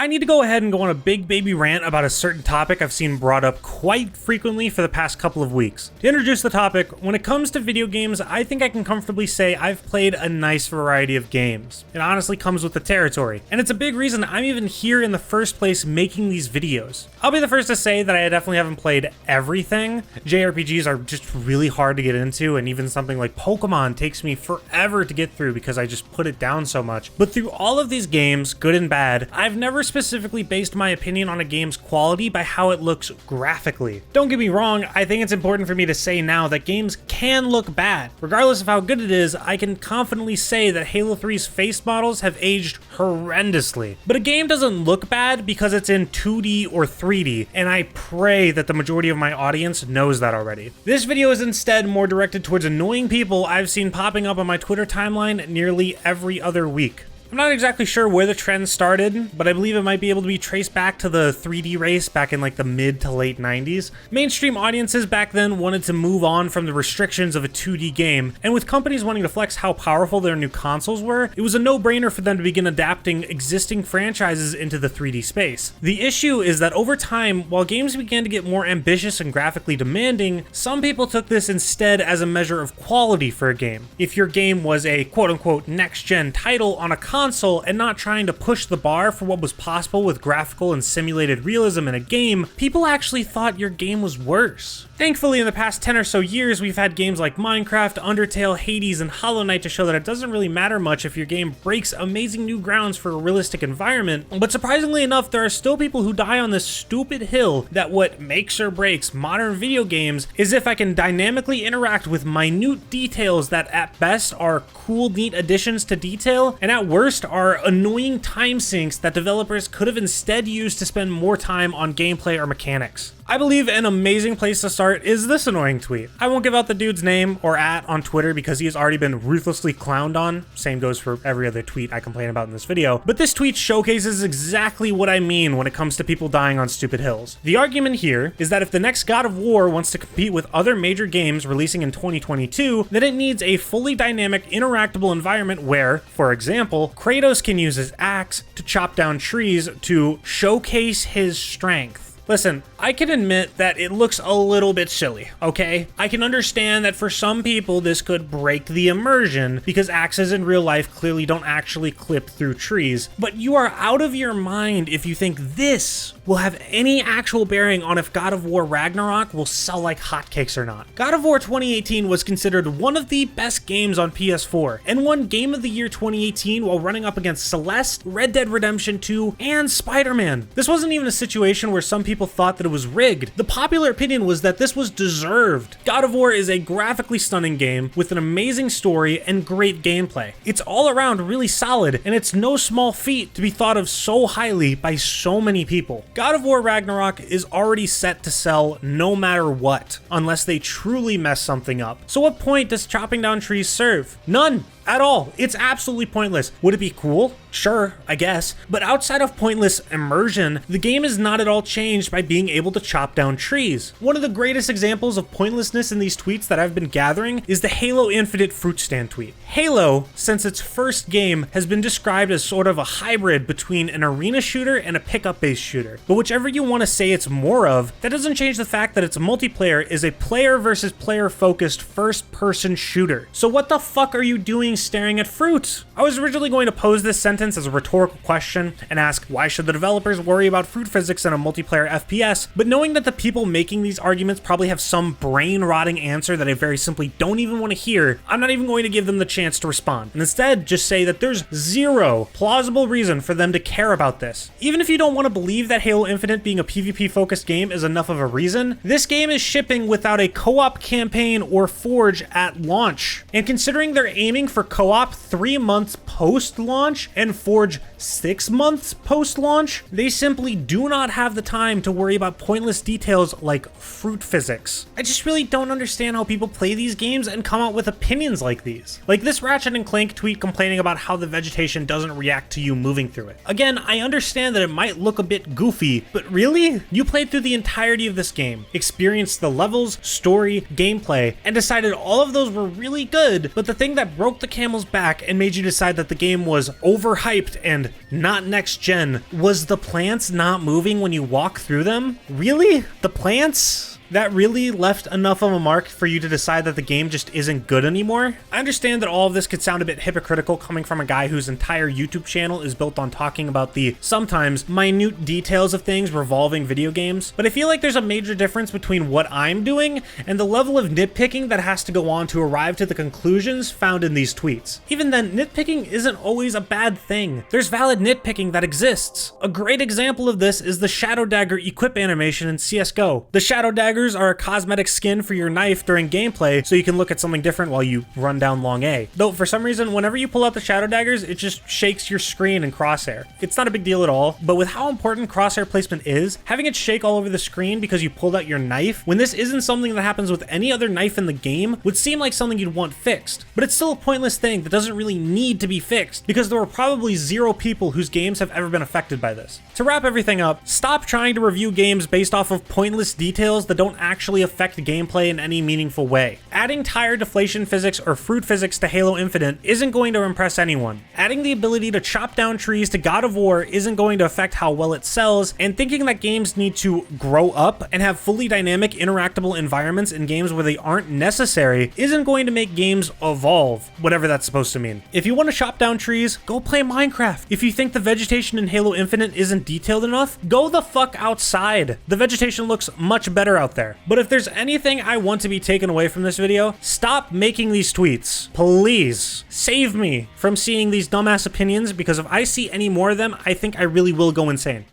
I need to go ahead and go on a big baby rant about a certain topic I've seen brought up quite frequently for the past couple of weeks. To introduce the topic, when it comes to video games, I think I can comfortably say I've played a nice variety of games. It honestly comes with the territory, and it's a big reason I'm even here in the first place making these videos. I'll be the first to say that I definitely haven't played everything. JRPGs are just really hard to get into, and even something like Pokemon takes me forever to get through because I just put it down so much. But through all of these games, good and bad, I've never specifically based my opinion on a game's quality by how it looks graphically. Don't get me wrong, I think it's important for me to say now that games can look bad. Regardless of how good it is, I can confidently say that Halo 3's face models have aged horrendously. But a game doesn't look bad because it's in 2D or 3D, and I pray that the majority of my audience knows that already. This video is instead more directed towards annoying people I've seen popping up on my Twitter timeline nearly every other week. I'm not exactly sure where the trend started, but I believe it might be able to be traced back to the 3D race back in like the mid to late 90s. Mainstream audiences back then wanted to move on from the restrictions of a 2D game, and with companies wanting to flex how powerful their new consoles were, it was a no-brainer for them to begin adapting existing franchises into the 3D space. The issue is that over time, while games began to get more ambitious and graphically demanding, some people took this instead as a measure of quality for a game. If your game was a quote-unquote next-gen title on a console and not trying to push the bar for what was possible with graphical and simulated realism in a game, people actually thought your game was worse. Thankfully, in the past 10 or so years, we've had games like Minecraft, Undertale, Hades, and Hollow Knight to show that it doesn't really matter much if your game breaks amazing new grounds for a realistic environment, but surprisingly enough, there are still people who die on this stupid hill that what makes or breaks modern video games is if I can dynamically interact with minute details that at best are cool, neat additions to detail, and at worst are annoying time sinks that developers could have instead used to spend more time on gameplay or mechanics. I believe an amazing place to start is this annoying tweet. I won't give out the dude's name or @ on Twitter because he has already been ruthlessly clowned on. Same goes for every other tweet I complain about in this video. But this tweet showcases exactly what I mean when it comes to people dying on stupid hills. The argument here is that if the next God of War wants to compete with other major games releasing in 2022, then it needs a fully dynamic, interactable environment where, for example, Kratos can use his axe to chop down trees to showcase his strength. Listen, I can admit that it looks a little bit silly, okay? I can understand that for some people this could break the immersion because axes in real life clearly don't actually clip through trees, but you are out of your mind if you think this will have any actual bearing on if God of War Ragnarok will sell like hotcakes or not. God of War 2018 was considered one of the best games on PS4 and won Game of the Year 2018 while running up against Celeste, Red Dead Redemption 2, and Spider-Man. This wasn't even a situation where some people thought that it was rigged. The popular opinion was that this was deserved. God of War is a graphically stunning game with an amazing story and great gameplay. It's all around really solid, and it's no small feat to be thought of so highly by so many people. God of War Ragnarok is already set to sell no matter what, unless they truly mess something up. So what point does chopping down trees serve? None. At all. It's absolutely pointless. Would it be cool? Sure, I guess. But outside of pointless immersion, the game is not at all changed by being able to chop down trees. One of the greatest examples of pointlessness in these tweets that I've been gathering is the Halo Infinite fruit stand tweet. Halo, since its first game, has been described as sort of a hybrid between an arena shooter and a pickup-based shooter. But whichever you want to say it's more of, that doesn't change the fact that its multiplayer is a player versus player focused first-person shooter. So what the fuck are you doing staring at fruit? I was originally going to pose this sentence as a rhetorical question and ask, why should the developers worry about fruit physics in a multiplayer FPS? But knowing that the people making these arguments probably have some brain-rotting answer that I very simply don't even want to hear, I'm not even going to give them the chance to respond, and instead just say that there's zero plausible reason for them to care about this. Even if you don't want to believe that Halo Infinite being a PvP-focused game is enough of a reason, this game is shipping without a co-op campaign or Forge at launch. And considering they're aiming for co-op 3 months post-launch and Forge 6 months post-launch, they simply do not have the time to worry about pointless details like fruit physics. I just really don't understand how people play these games and come out with opinions like these. Like this Ratchet and Clank tweet complaining about how the vegetation doesn't react to you moving through it. Again, I understand that it might look a bit goofy, but really? You played through the entirety of this game, experienced the levels, story, gameplay, and decided all of those were really good, but the thing that broke the camel's back and made you decide that the game was overhyped overhyped and not next gen. Was the plants not moving when you walk through them? Really? The plants? That really left enough of a mark for you to decide that the game just isn't good anymore? I understand that all of this could sound a bit hypocritical coming from a guy whose entire YouTube channel is built on talking about the sometimes minute details of things revolving video games, but I feel like there's a major difference between what I'm doing and the level of nitpicking that has to go on to arrive to the conclusions found in these tweets. Even then, nitpicking isn't always a bad thing. There's valid nitpicking that exists. A great example of this is the Shadow Dagger equip animation in CSGO. The Shadow Dagger are a cosmetic skin for your knife during gameplay so you can look at something different while you run down long A. Though for some reason, whenever you pull out the shadow daggers, it just shakes your screen and crosshair. It's not a big deal at all, but with how important crosshair placement is, having it shake all over the screen because you pulled out your knife, when this isn't something that happens with any other knife in the game, would seem like something you'd want fixed. But it's still a pointless thing that doesn't really need to be fixed because there were probably 0 people whose games have ever been affected by this. To wrap everything up, stop trying to review games based off of pointless details that don't actually affect gameplay in any meaningful way. Adding tire deflation physics or fruit physics to Halo Infinite isn't going to impress anyone. Adding the ability to chop down trees to God of War isn't going to affect how well it sells, and thinking that games need to grow up and have fully dynamic interactable environments in games where they aren't necessary isn't going to make games evolve, whatever that's supposed to mean. If you want to chop down trees, go play Minecraft. If you think the vegetation in Halo Infinite isn't detailed enough, go the fuck outside. The vegetation looks much better out there. But if there's anything I want to be taken away from this video, stop making these tweets. Please save me from seeing these dumbass opinions, because if I see any more of them, I think I really will go insane.